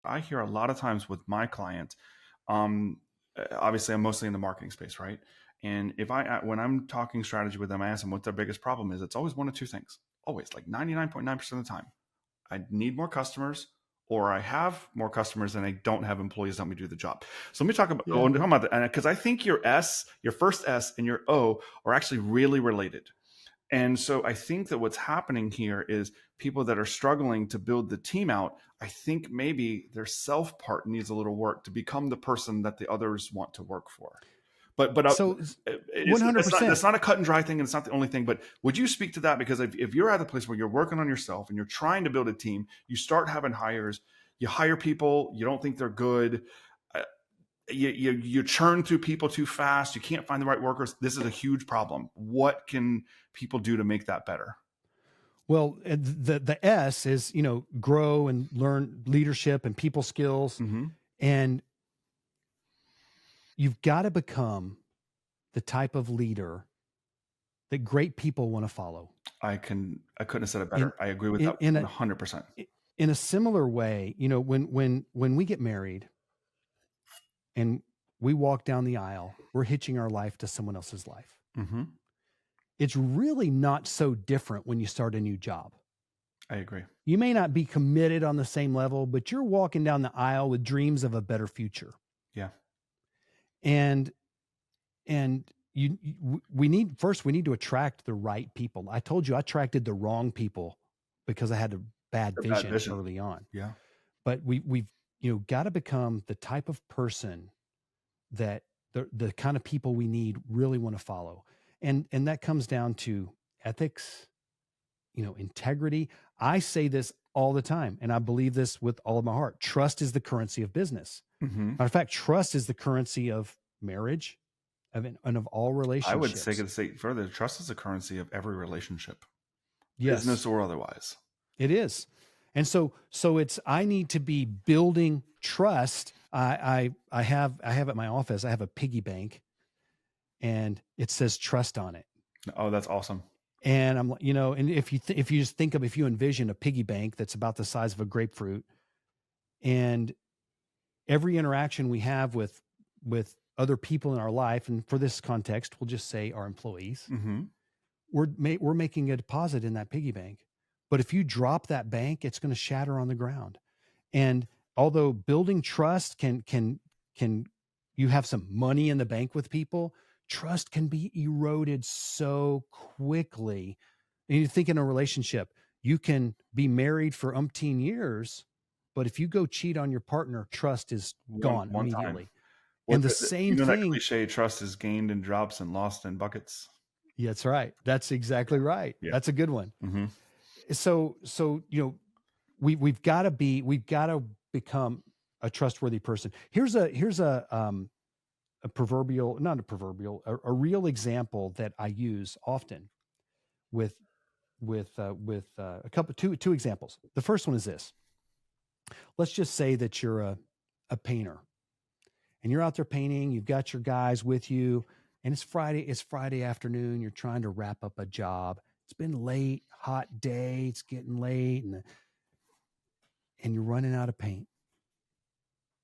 I hear a lot of times with my clients, um, obviously I'm mostly in the marketing space, right? And when I'm talking strategy with them, I ask them what their biggest problem is. It's always one of two things. Always, like 99.9% of the time. I need more customers, or I have more customers and I don't have employees to help me do the job. So let me talk about that, because I think your first S and your O are actually really related. And so I think that what's happening here is people that are struggling to build the team out, I think maybe their self part needs a little work to become the person that the others want to work for. But So 100%. That's not a cut and dry thing, and it's not the only thing. But would you speak to that? Because if you're at a place where you're working on yourself and you're trying to build a team, you start having hires, you hire people, you don't think they're good, you churn through people too fast, you can't find the right workers. This is a huge problem. What can people do to make that better? Well, the S is, grow and learn leadership and people skills. Mm-hmm. And you've got to become the type of leader that great people want to follow. I couldn't have said it better. I agree with that 100%. In a similar way, when we get married and we walk down the aisle, we're hitching our life to someone else's life. Mm-hmm. It's really not so different when you start a new job. I agree. You may not be committed on the same level, but you're walking down the aisle with dreams of a better future. Yeah. And we need to attract the right people. I told you I attracted the wrong people because I had a bad vision early on. Yeah. But we've got to become the type of person that the kind of people we need really want to follow. And that comes down to ethics, integrity. I say this all the time, and I believe this with all of my heart. Trust is the currency of business. Mm-hmm. Matter of fact, trust is the currency of marriage and of all relationships. I would say further, trust is the currency of every relationship, yes, business or otherwise. It is. And so I need to be building trust. I have at my office, I have a piggy bank and it says trust on it. Oh, that's awesome. And I'm, and if you envision a piggy bank that's about the size of a grapefruit, and every interaction we have with other people in our life, and for this context, we'll just say our employees, mm-hmm. we're making a deposit in that piggy bank. But if you drop that bank, it's going to shatter on the ground. And although building trust can you have some money in the bank with people, trust can be eroded so quickly. And you think in a relationship, you can be married for umpteen years, but if you go cheat on your partner, trust is gone immediately. And the same thing. That cliche, trust is gained in drops and lost in buckets. Yeah, that's right. That's exactly right. Yeah. That's a good one. Mm-hmm. So we've got to become a trustworthy person. Here's a real example that I use often with two examples. The first one is this. Let's just say that you're a painter and you're out there painting, you've got your guys with you, and it's Friday afternoon, you're trying to wrap up a job. It's been late, hot day, it's getting late, and you're running out of paint.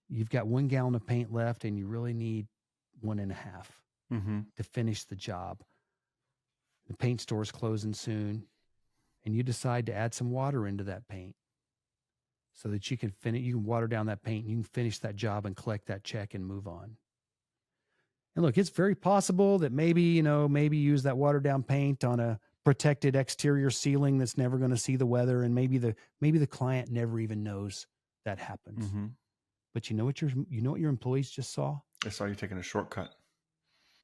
You've got 1 gallon of paint left and you really need 1.5 mm-hmm. to finish the job. The paint store's closing soon, and you decide to add some water into that paint so that you can water down that paint and you can finish that job and collect that check and move on. And look, it's very possible that maybe use that watered down paint on a protected exterior ceiling that's never going to see the weather, and maybe the client never even knows that happens. Mm-hmm. But you know what your employees just saw? They saw you taking a shortcut.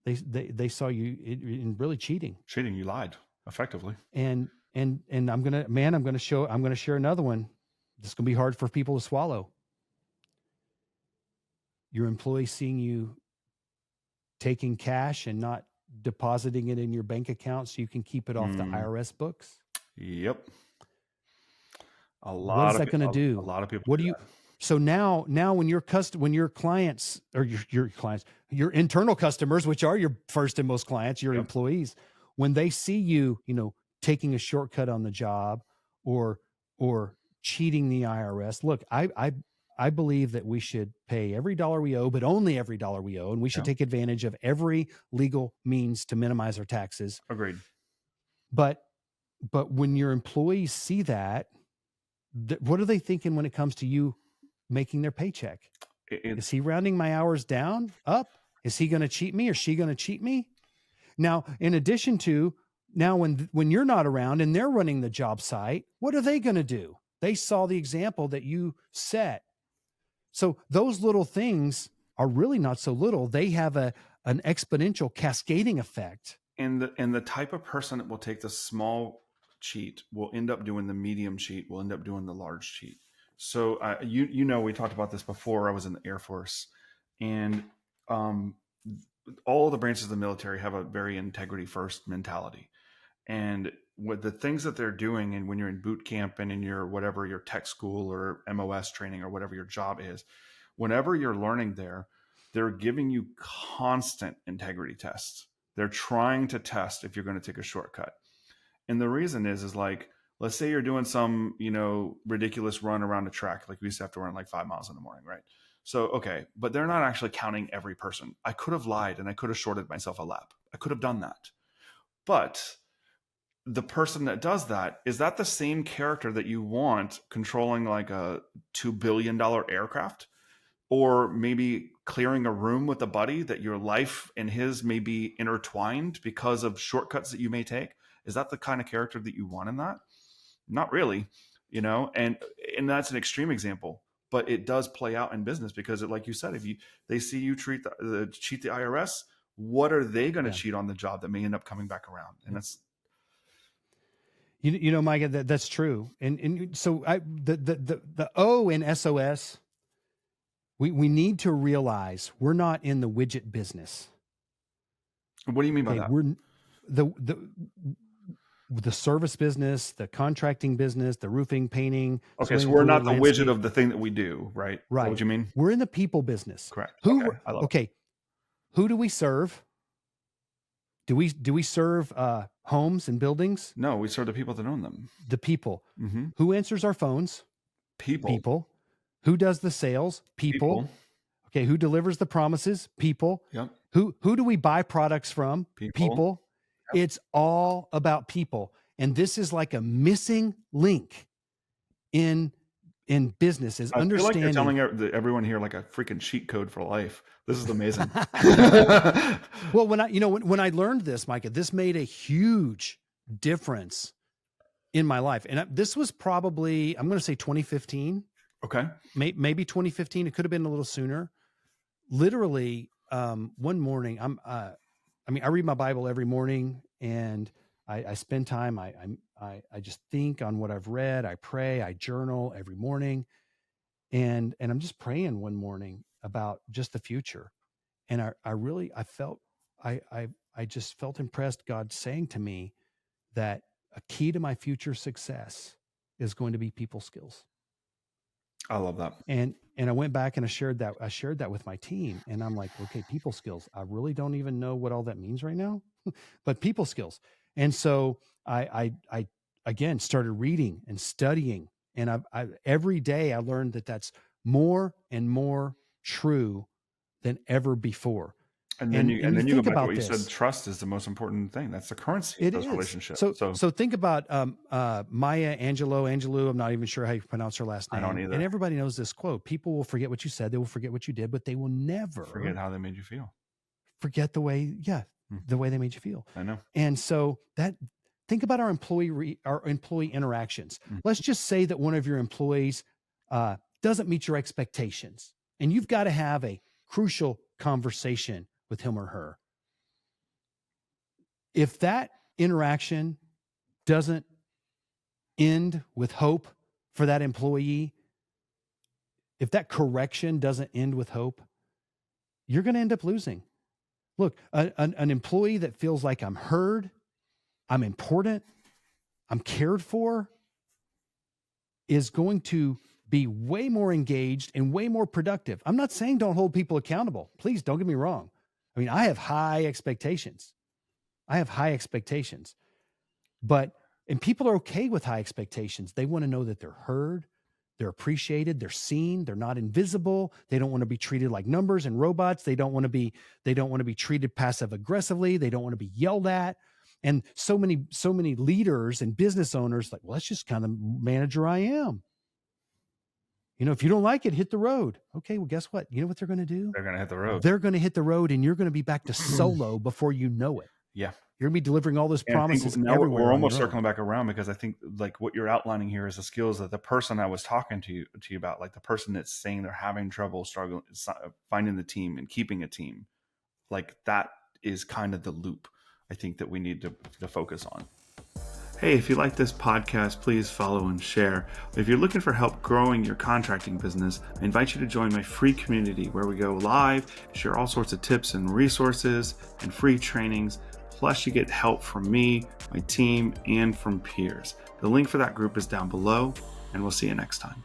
They saw you in really cheating. Cheating, you lied effectively. And I'm gonna share another one. This is gonna be hard for people to swallow. Your employee seeing you taking cash and not depositing it in your bank account so you can keep it off the IRS books. Yep. What is that going to do? A lot of people. What do you? So now when your clients or your clients, your internal customers, which are your first and most clients, your employees, when they see you, taking a shortcut on the job or cheating the IRS. Look, I I believe that we should pay every dollar we owe, but only every dollar we owe, and we should take advantage of every legal means to minimize our taxes. Agreed. But when your employees see that, what are they thinking when it comes to you making their paycheck? Is he rounding my hours down, up? Is he going to cheat me, or she going to cheat me? Now, in addition to now, when you're not around and they're running the job site, what are they going to do? They saw the example that you set. So those little things are really not so little. They have an exponential cascading effect. And the type of person that will take the small cheat will end up doing the medium cheat, will end up doing the large cheat. So you know, we talked about this before. I was in the Air Force, and all the branches of the military have a very integrity first mentality. And with the things that they're doing, and when you're in boot camp and in your whatever, your tech school or MOS training or whatever your job is, whenever you're learning there, they're giving you constant integrity tests. They're trying to test if you're going to take a shortcut. And the reason is like, let's say you're doing some, ridiculous run around a track. Like we used to have to run like 5 miles in the morning, right? So, okay, but they're not actually counting every person. I could have lied and I could have shorted myself a lap. I could have done that. But the person that does that, is that the same character that you want controlling like a $2 billion aircraft? Or maybe clearing a room with a buddy that your life and his may be intertwined because of shortcuts that you may take? Is that the kind of character that you want in that? Not really, and that's an extreme example, but it does play out in business because like you said, if they see you cheat the IRS, what are they going to cheat on the job that may end up coming back around? And that's, Micah, that's true. And so the O in SOS, we need to realize we're not in the widget business. What do you mean by that? We're the service business, the contracting business, the roofing, painting. Okay, so we're not the widget of the thing that we do, right? Right. Is that what you mean? We're in the people business. Correct. Who do we serve? Do we serve homes and buildings? No, we serve the people that own them. The people. Mm-hmm. Who answers our phones? People. Who does the sales? People. Okay, who delivers the promises? People. Yep. Who do we buy products from? People. Yep. It's all about people. And this is like a missing link in business, is understanding. I feel like you're telling everyone here like a freaking cheat code for life. This is amazing. Well, when I learned this, Micah, this made a huge difference in my life. And this was probably, I'm going to say 2015. Okay. Maybe 2015. It could have been a little sooner. Literally, one morning, I read my Bible every morning, and I spend time. I just think on what I've read. I pray. I journal every morning, and I'm just praying one morning about just the future. And I just felt impressed. God saying to me that a key to my future success is going to be people skills. I love that. And I went back and I shared that with my team, and I'm like, okay, people skills. I really don't even know what all that means right now, but people skills. And so I again started reading and studying, and every day I learned that that's more and more true than ever before. And then you go back to what you said. Trust is the most important thing. That's the currency of those relationships. So think about Maya Angelou. I'm not even sure how you pronounce her last name. I don't either. And everybody knows this quote: "People will forget what you said. They will forget what you did, but they will never forget how they made you feel. Forget the way they made you feel." I know. And so think about our employee interactions. Mm-hmm. Let's just say that one of your employees doesn't meet your expectations, and you've got to have a crucial conversation with him or her. If that interaction doesn't end with hope for that employee, if that correction doesn't end with hope, you're going to end up losing. Look, an employee that feels like I'm heard, I'm important, I'm cared for, is going to be way more engaged and way more productive. I'm not saying don't hold people accountable. Please don't get me wrong. I mean, I have high expectations. And people are okay with high expectations. They want to know that they're heard, They're appreciated. They're seen. They're not invisible. They don't want to be treated like numbers and robots. They don't want to be treated passive aggressively. They don't want to be yelled at. And so many leaders and business owners like, well, that's just kind of manager I am. If you don't like it, hit the road. Okay, well, guess what? You know what they're going to do? They're going to hit the road. They're going to hit the road, and you're going to be back to solo before you know it. Yeah. You're going to be delivering all those promises everywhere. We're almost circling back around, because I think like what you're outlining here is the skills that the person I was talking to you about, like the person that's saying they're having trouble struggling, finding the team and keeping a team, like that is kind of the loop I think that we need to focus on. Hey, if you like this podcast, please follow and share. If you're looking for help growing your contracting business, I invite you to join my free community where we go live, share all sorts of tips and resources and free trainings. Plus, you get help from me, my team, and from peers. The link for that group is down below, and we'll see you next time.